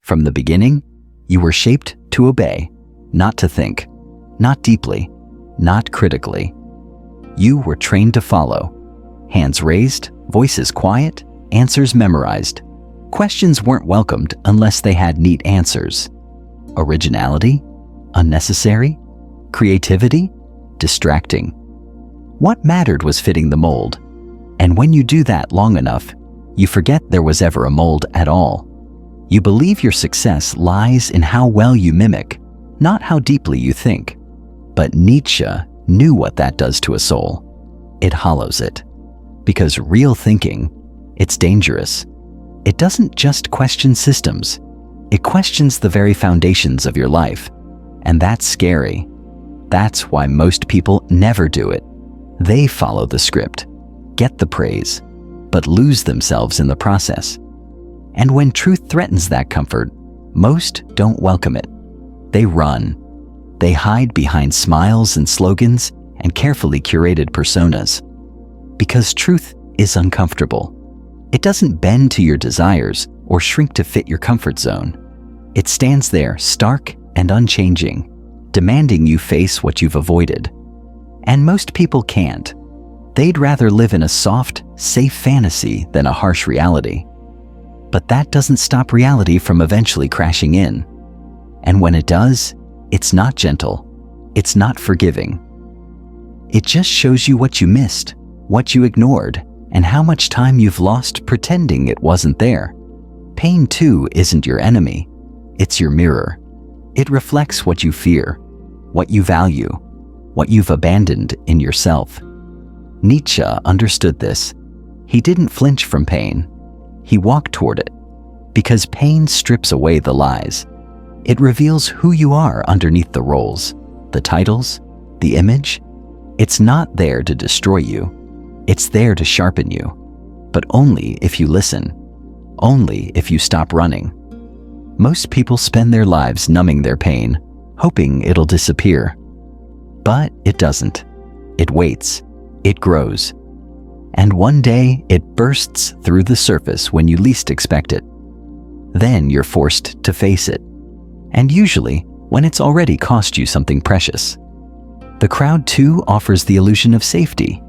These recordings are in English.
From the beginning, you were shaped to obey, not to think, not deeply, not critically. You were trained to follow. Hands raised, voices quiet, answers memorized. Questions weren't welcomed unless they had neat answers. Originality? Unnecessary? Creativity? Distracting. What mattered was fitting the mold. And when you do that long enough, you forget there was ever a mold at all. You believe your success lies in how well you mimic, not how deeply you think. But Nietzsche knew what that does to a soul. It hollows it. Because real thinking, it's dangerous. It doesn't just question systems. It questions the very foundations of your life. And that's scary. That's why most people never do it. They follow the script, get the praise, but lose themselves in the process. And when truth threatens that comfort, most don't welcome it. They run. They hide behind smiles and slogans and carefully curated personas. Because truth is uncomfortable. It doesn't bend to your desires or shrink to fit your comfort zone. It stands there stark and unchanging, demanding you face what you've avoided. And most people can't. They'd rather live in a soft, safe fantasy than a harsh reality. But that doesn't stop reality from eventually crashing in. And when it does, it's not gentle. It's not forgiving. It just shows you what you missed, what you ignored, and how much time you've lost pretending it wasn't there. Pain, too, isn't your enemy. It's your mirror. It reflects what you fear, what you value, what you've abandoned in yourself. Nietzsche understood this. He didn't flinch from pain. He walked toward it. Because pain strips away the lies. It reveals who you are underneath the roles, the titles, the image. It's not there to destroy you. It's there to sharpen you. But only if you listen. Only if you stop running. Most people spend their lives numbing their pain, hoping it'll disappear. But it doesn't. It waits. It grows. And one day, it bursts through the surface when you least expect it. Then you're forced to face it. And usually, when it's already cost you something precious. The crowd, too, offers the illusion of safety.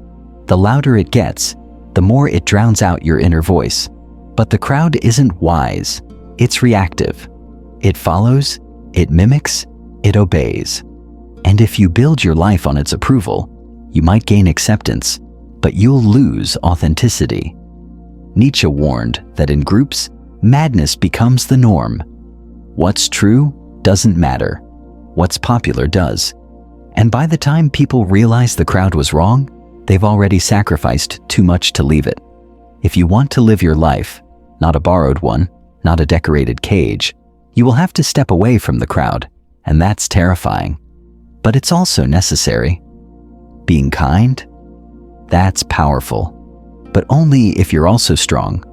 The louder it gets, the more it drowns out your inner voice. But the crowd isn't wise. It's reactive. It follows, it mimics, it obeys. And if you build your life on its approval, you might gain acceptance, but you'll lose authenticity. Nietzsche warned that in groups, madness becomes the norm. What's true doesn't matter. What's popular does. And by the time people realize the crowd was wrong, they've already sacrificed too much to leave it. If you want to live your life, not a borrowed one, not a decorated cage, you will have to step away from the crowd, and that's terrifying. But it's also necessary. Being kind? That's powerful. But only if you're also strong.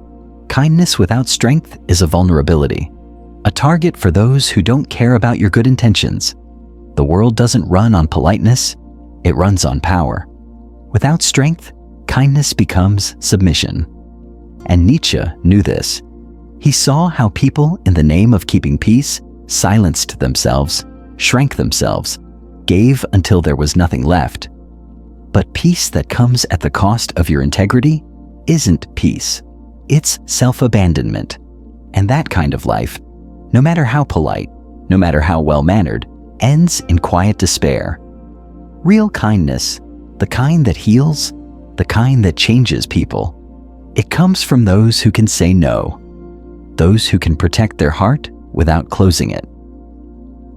Kindness without strength is a vulnerability. A target for those who don't care about your good intentions. The world doesn't run on politeness, it runs on power. Without strength, kindness becomes submission. And Nietzsche knew this. He saw how people, in the name of keeping peace, silenced themselves, shrank themselves, gave until there was nothing left. But peace that comes at the cost of your integrity isn't peace. It's self-abandonment. And that kind of life, no matter how polite, no matter how well-mannered, ends in quiet despair. Real kindness, the kind that heals, the kind that changes people, it comes from those who can say no, those who can protect their heart without closing it.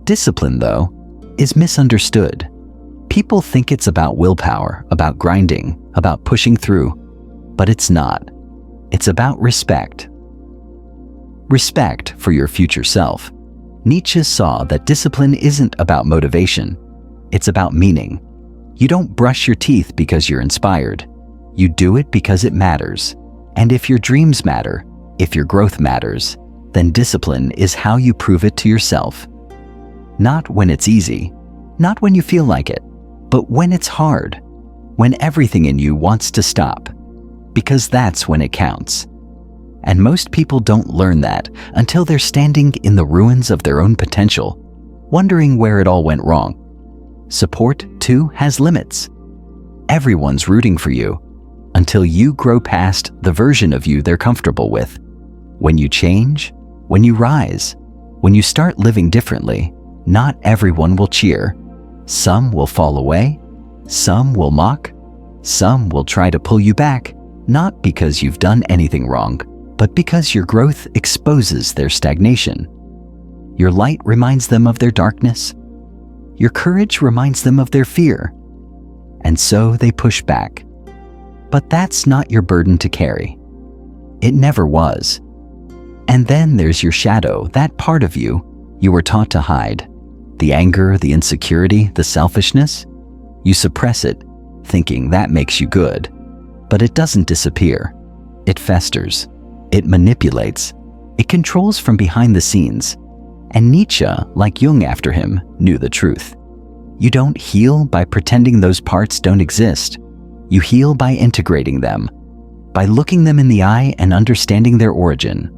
Discipline, though, is misunderstood. People think it's about willpower, about grinding, about pushing through, but it's not. It's about respect. Respect for your future self. Nietzsche saw that discipline isn't about motivation. It's about meaning. You don't brush your teeth because you're inspired. You do it because it matters. And if your dreams matter, if your growth matters, then discipline is how you prove it to yourself. Not when it's easy, not when you feel like it, but when it's hard, when everything in you wants to stop, because that's when it counts. And most people don't learn that until they're standing in the ruins of their own potential, wondering where it all went wrong. Support, too, has limits. Everyone's rooting for you until you grow past the version of you they're comfortable with. When you change, when you rise, when you start living differently, not everyone will cheer. Some will fall away, some will mock, some will try to pull you back, not because you've done anything wrong, but because your growth exposes their stagnation. Your light reminds them of their darkness. Your courage reminds them of their fear. And so they push back. But that's not your burden to carry. It never was. And then there's your shadow, that part of you were taught to hide. The anger, the insecurity, the selfishness. You suppress it, thinking that makes you good. But it doesn't disappear. It festers. It manipulates. It controls from behind the scenes. And Nietzsche, like Jung after him, knew the truth. You don't heal by pretending those parts don't exist. You heal by integrating them, by looking them in the eye and understanding their origin.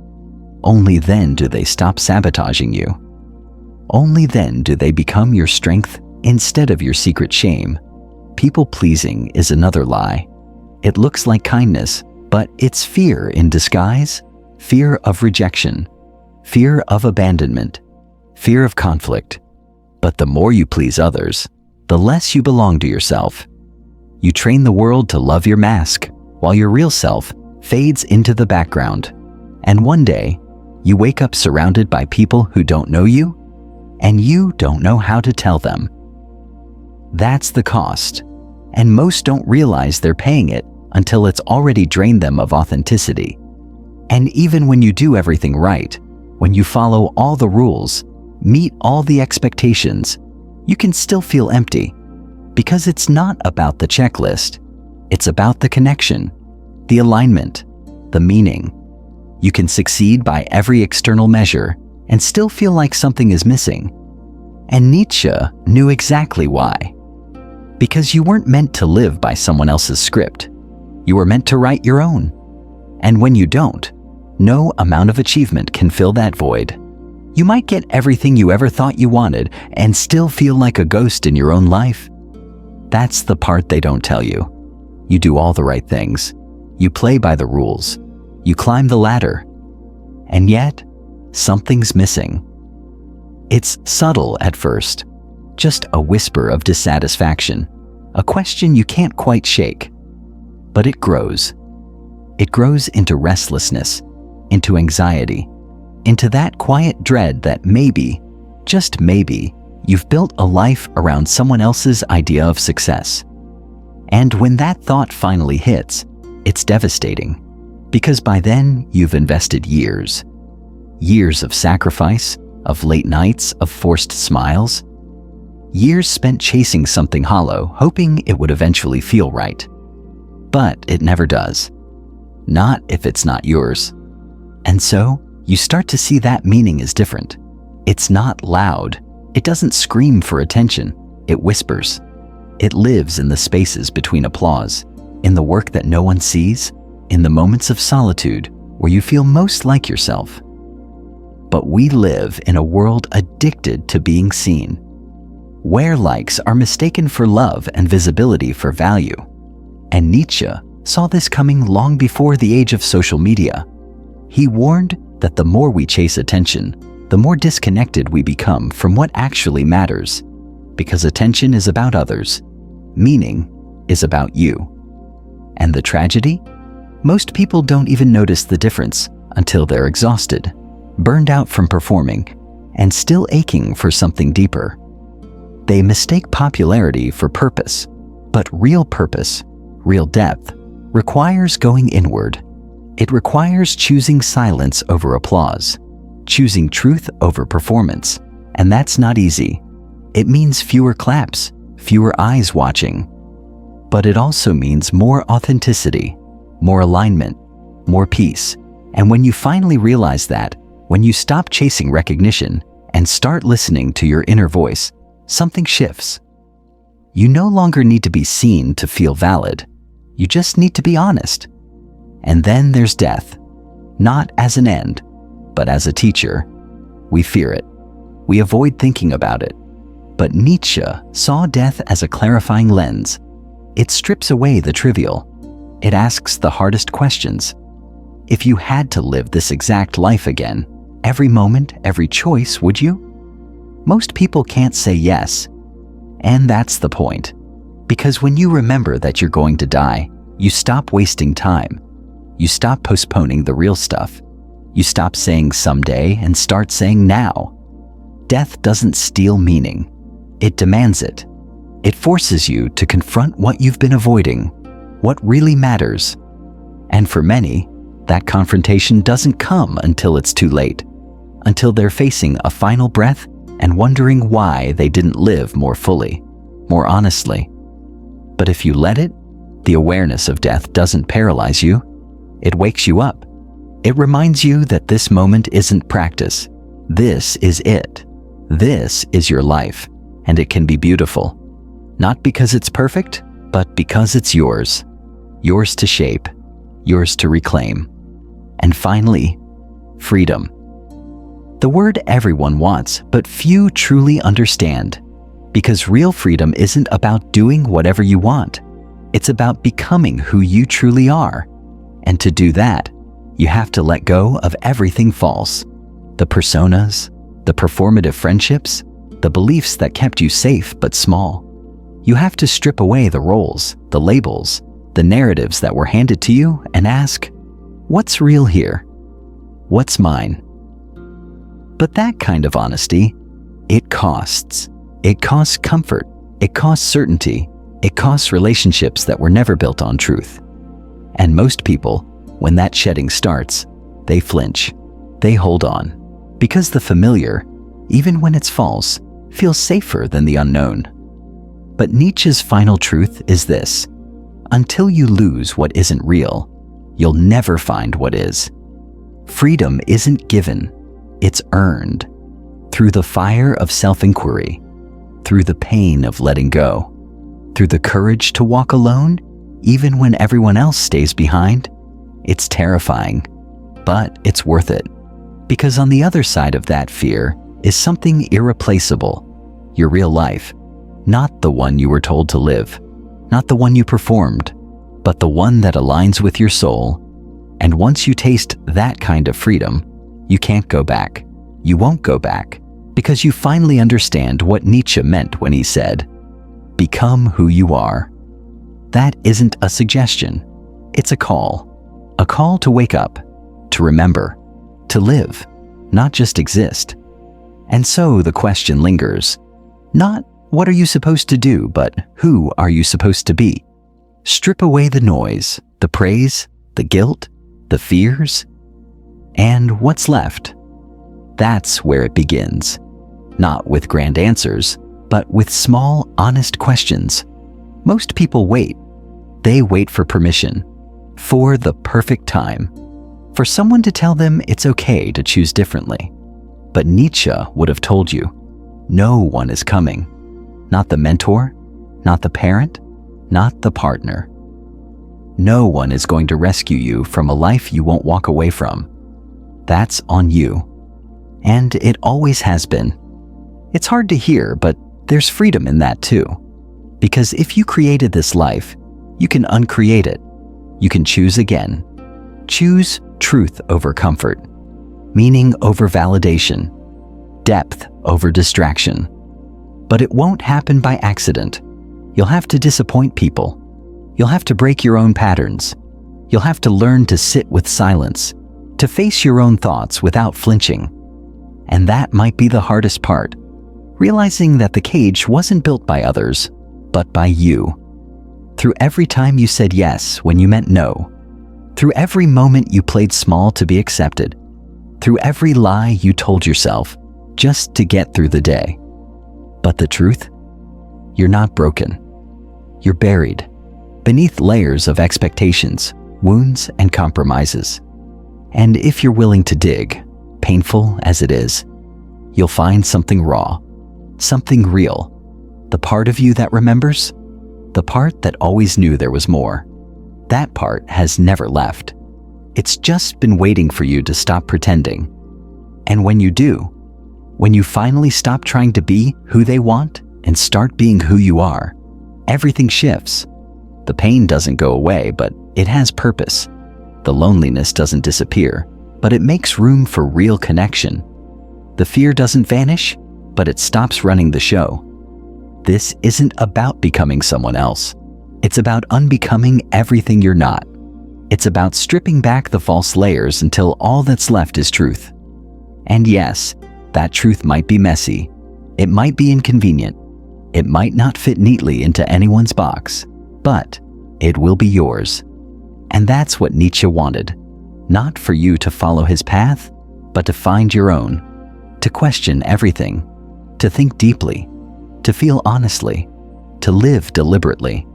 Only then do they stop sabotaging you. Only then do they become your strength instead of your secret shame. People-pleasing is another lie. It looks like kindness, but it's fear in disguise, fear of rejection, fear of abandonment, fear of conflict. But the more you please others, the less you belong to yourself. You train the world to love your mask, while your real self fades into the background. And one day, you wake up surrounded by people who don't know you, and you don't know how to tell them. That's the cost, and most don't realize they're paying it until it's already drained them of authenticity. And even when you do everything right, when you follow all the rules, meet all the expectations, you can still feel empty. Because it's not about the checklist. It's about the connection, the alignment, the meaning. You can succeed by every external measure and still feel like something is missing. And Nietzsche knew exactly why. Because you weren't meant to live by someone else's script. You were meant to write your own. And when you don't, no amount of achievement can fill that void. You might get everything you ever thought you wanted and still feel like a ghost in your own life. That's the part they don't tell you. You do all the right things. You play by the rules. You climb the ladder. And yet, something's missing. It's subtle at first, just a whisper of dissatisfaction, a question you can't quite shake. But it grows. It grows into restlessness, into anxiety, into that quiet dread that maybe, just maybe, you've built a life around someone else's idea of success. And when that thought finally hits, it's devastating. Because by then, you've invested years. Years of sacrifice, of late nights, of forced smiles. Years spent chasing something hollow, hoping it would eventually feel right. But it never does. Not if it's not yours. And so, you start to see that meaning is different. It's not loud. It doesn't scream for attention. It whispers. It lives in the spaces between applause, in the work that no one sees, in the moments of solitude where you feel most like yourself. But we live in a world addicted to being seen, where likes are mistaken for love and visibility for value. And Nietzsche saw this coming long before the age of social media. He warned that the more we chase attention, the more disconnected we become from what actually matters. Because attention is about others, meaning is about you. And the tragedy? Most people don't even notice the difference until they're exhausted, burned out from performing, and still aching for something deeper. They mistake popularity for purpose, but real purpose, real depth, requires going inward. It requires choosing silence over applause, choosing truth over performance, and that's not easy. It means fewer claps, fewer eyes watching. But it also means more authenticity, more alignment, more peace. And when you finally realize that, when you stop chasing recognition and start listening to your inner voice, something shifts. You no longer need to be seen to feel valid. You just need to be honest. And then there's death. not as an end, but as a teacher. We fear it. We avoid thinking about it. But Nietzsche saw death as a clarifying lens. It strips away the trivial. It asks the hardest questions. If you had to live this exact life again, every moment, every choice, would you? Most people can't say yes. And that's the point. Because when you remember that you're going to die, you stop wasting time. You stop postponing the real stuff. You stop saying someday and start saying now. Death doesn't steal meaning. It demands it. It forces you to confront what you've been avoiding, what really matters. And for many, that confrontation doesn't come until it's too late, until they're facing a final breath and wondering why they didn't live more fully, more honestly. But if you let it, the awareness of death doesn't paralyze you. It wakes you up. It reminds you that this moment isn't practice. This is it. This is your life, and it can be beautiful. Not because it's perfect, but because it's yours. Yours to shape, yours to reclaim. And finally, freedom. The word everyone wants, but few truly understand. Because real freedom isn't about doing whatever you want. It's about becoming who you truly are. And to do that, you have to let go of everything false. The personas, the performative friendships, the beliefs that kept you safe but small. You have to strip away the roles, the labels, the narratives that were handed to you and ask, what's real here? What's mine? But that kind of honesty, it costs. It costs comfort. It costs certainty. It costs relationships that were never built on truth. And most people, when that shedding starts, they flinch. They hold on. Because the familiar, even when it's false, feels safer than the unknown. But Nietzsche's final truth is this: until you lose what isn't real, you'll never find what is. Freedom isn't given, it's earned. Through the fire of self-inquiry, through the pain of letting go, through the courage to walk alone, even when everyone else stays behind. It's terrifying, but it's worth it. Because on the other side of that fear is something irreplaceable, your real life. Not the one you were told to live, not the one you performed, but the one that aligns with your soul. And once you taste that kind of freedom, you can't go back. You won't go back, because you finally understand what Nietzsche meant when he said, "Become who you are." That isn't a suggestion. It's a call to wake up, to remember, to live, not just exist. And so the question lingers, not what are you supposed to do, but who are you supposed to be? Strip away the noise, the praise, the guilt, the fears, and what's left? That's where it begins. Not with grand answers, but with small, honest questions. Most people wait. They wait for permission, for the perfect time, for someone to tell them it's okay to choose differently. But Nietzsche would have told you, no one is coming. Not the mentor, not the parent, not the partner. No one is going to rescue you from a life you won't walk away from. That's on you. And it always has been. It's hard to hear, but there's freedom in that too. Because if you created this life, you can uncreate it. You can choose again. Choose truth over comfort, meaning over validation, depth over distraction. But it won't happen by accident. You'll have to disappoint people. You'll have to break your own patterns. You'll have to learn to sit with silence, to face your own thoughts without flinching. And that might be the hardest part, realizing that the cage wasn't built by others, but by you. Through every time you said yes when you meant no, through every moment you played small to be accepted, through every lie you told yourself just to get through the day. But the truth? You're not broken. You're buried beneath layers of expectations, wounds, and compromises. And if you're willing to dig, painful as it is, you'll find something raw, something real, the part of you that remembers, the part that always knew there was more. That part has never left. It's just been waiting for you to stop pretending. And when you do, when you finally stop trying to be who they want and start being who you are, everything shifts. The pain doesn't go away, but it has purpose. The loneliness doesn't disappear, but it makes room for real connection. The fear doesn't vanish, but it stops running the show. This isn't about becoming someone else. It's about unbecoming everything you're not. It's about stripping back the false layers until all that's left is truth. And yes, that truth might be messy. It might be inconvenient. It might not fit neatly into anyone's box, but it will be yours. And that's what Nietzsche wanted. Not for you to follow his path, but to find your own. To question everything. To think deeply. To feel honestly. To live deliberately.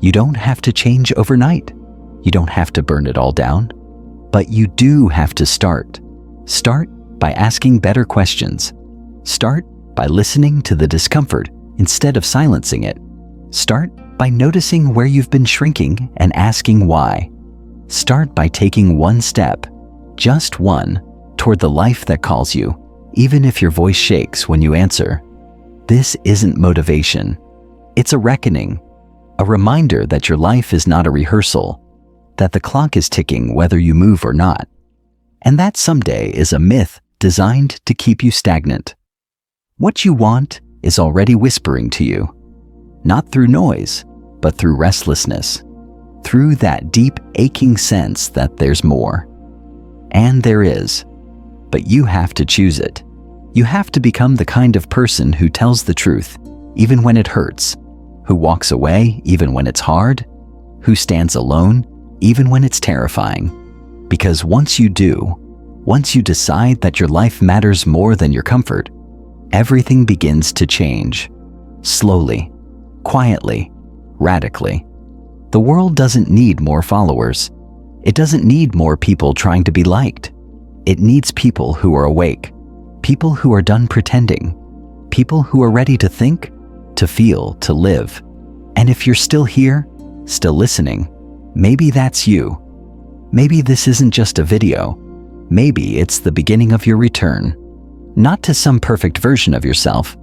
You don't have to change overnight. You don't have to burn it all down. But you do have to start. Start by asking better questions. Start by listening to the discomfort instead of silencing it. Start by noticing where you've been shrinking and asking why. Start by taking one step, just one, toward the life that calls you, even if your voice shakes when you answer. This isn't motivation. It's a reckoning, a reminder that your life is not a rehearsal, that the clock is ticking whether you move or not, and that someday is a myth designed to keep you stagnant. What you want is already whispering to you, not through noise, but through restlessness, through that deep, aching sense that there's more. And there is, but you have to choose it. You have to become the kind of person who tells the truth, even when it hurts, who walks away even when it's hard, who stands alone even when it's terrifying. Because once you do, once you decide that your life matters more than your comfort, everything begins to change. Slowly, quietly, radically. The world doesn't need more followers. It doesn't need more people trying to be liked. It needs people who are awake, people who are done pretending, people who are ready to think, to feel, to live. And if you're still here, still listening, maybe that's you. Maybe this isn't just a video. Maybe it's the beginning of your return. Not to some perfect version of yourself,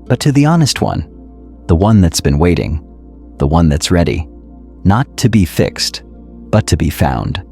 but to the honest one. The one that's been waiting. The one that's ready. Not to be fixed, but to be found.